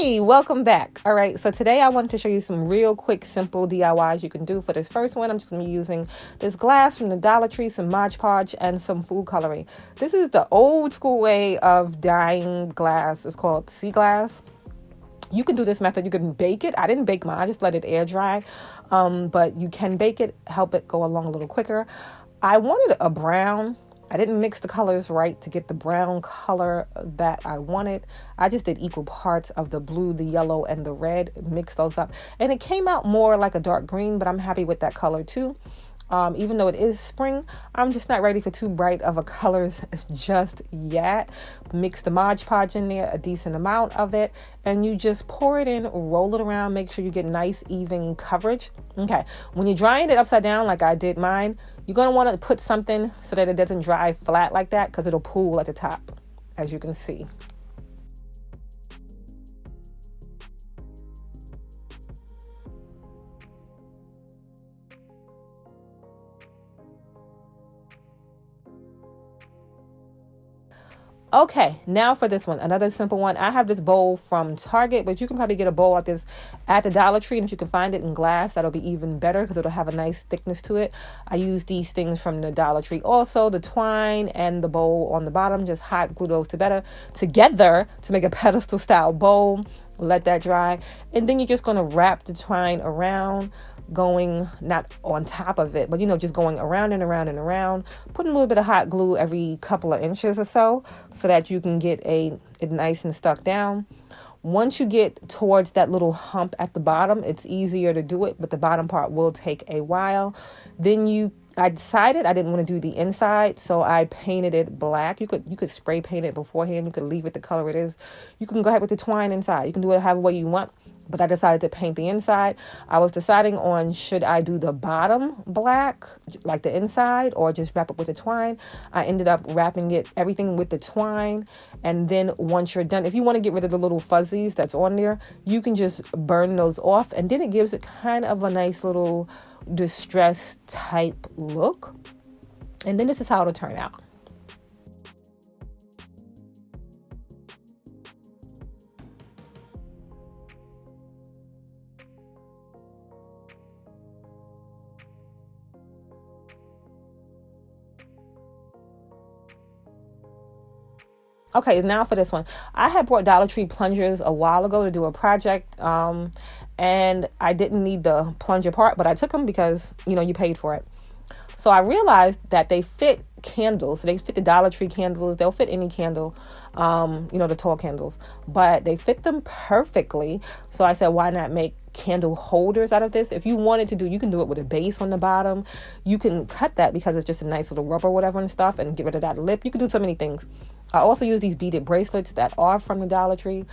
Hey, welcome back. All right, so today I wanted to show you some real quick, simple DIYs you can do. For this first one, I'm just going to be using this glass from the Dollar Tree, some Mod Podge, and some food coloring. This is the old school way of dyeing glass. It's called sea glass. You can do this method. You can bake it. I didn't bake mine. I just let it air dry. But you can bake it, help it go along a little quicker. I wanted a brown. I didn't mix the colors right to get the brown color that I wanted. I just did equal parts of the blue, the yellow, and the red, mixed those up. And it came out more like a dark green, but I'm happy with that color too. Even though it is spring, I'm just not ready for too bright of a colors just yet. Mix the Mod Podge in there, a decent amount of it, and you just pour it in, roll it around, make sure you get nice, even coverage. Okay, when you're drying it upside down like I did mine, you're going to want to put something so that it doesn't dry flat like that, because it'll pool at the top, as you can see. Okay, now for this one, another simple one. I have this bowl from Target, but you can probably get a bowl like this at the Dollar Tree, and if you can find it in glass, that'll be even better because it'll have a nice thickness to it. I use these things from the Dollar Tree also, the twine and the bowl on the bottom. Just hot glue those together to make a pedestal style bowl. Let that dry, and then you're just going to wrap the twine around, going not on top of it, but just going around and around and around, putting a little bit of hot glue every couple of inches or so that you can get it nice and stuck down. Once you get towards that little hump at the bottom, it's easier to do it, but the bottom part will take a while. Then I decided I didn't want to do the inside, so I painted it black. You could spray paint it beforehand. You could leave it the color it is. You can go ahead with the twine inside. You can do it however way you want, but I decided to paint the inside. I was deciding on should I do the bottom black, like the inside, or just wrap it with the twine. I ended up wrapping everything with the twine, and then once you're done, if you want to get rid of the little fuzzies that's on there, you can just burn those off, and then it gives it kind of a nice little distressed type look. And then this is how it'll turn out. Okay, now for this one. I had bought Dollar Tree plungers a while ago to do a project, and I didn't need the plunger part, but I took them because, you paid for it. So I realized that they fit candles. So they fit the Dollar Tree candles. They'll fit any candle, the tall candles, but they fit them perfectly. So I said, why not make candle holders out of this? If you wanted to you can do it with a base on the bottom. You can cut that because it's just a nice little rubber, whatever, and stuff, and get rid of that lip. You can do so many things. I also use these beaded bracelets that are from the Dollar Tree.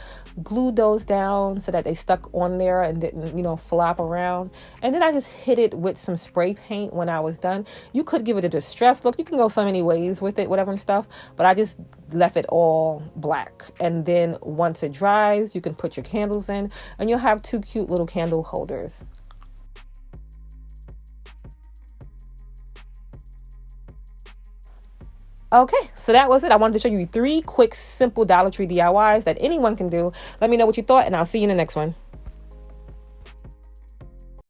Glued those down so that they stuck on there and didn't, flop around. And then I just hit it with some spray paint when I was done. You could give it a distressed look. You can go so many ways with it, whatever and stuff. But I just left it all black. And then once it dries, you can put your candles in, and you'll have two cute little candle holders. Okay, so that was it. I wanted to show you 3 quick, simple Dollar Tree DIYs that anyone can do. Let me know what you thought, and I'll see you in the next one.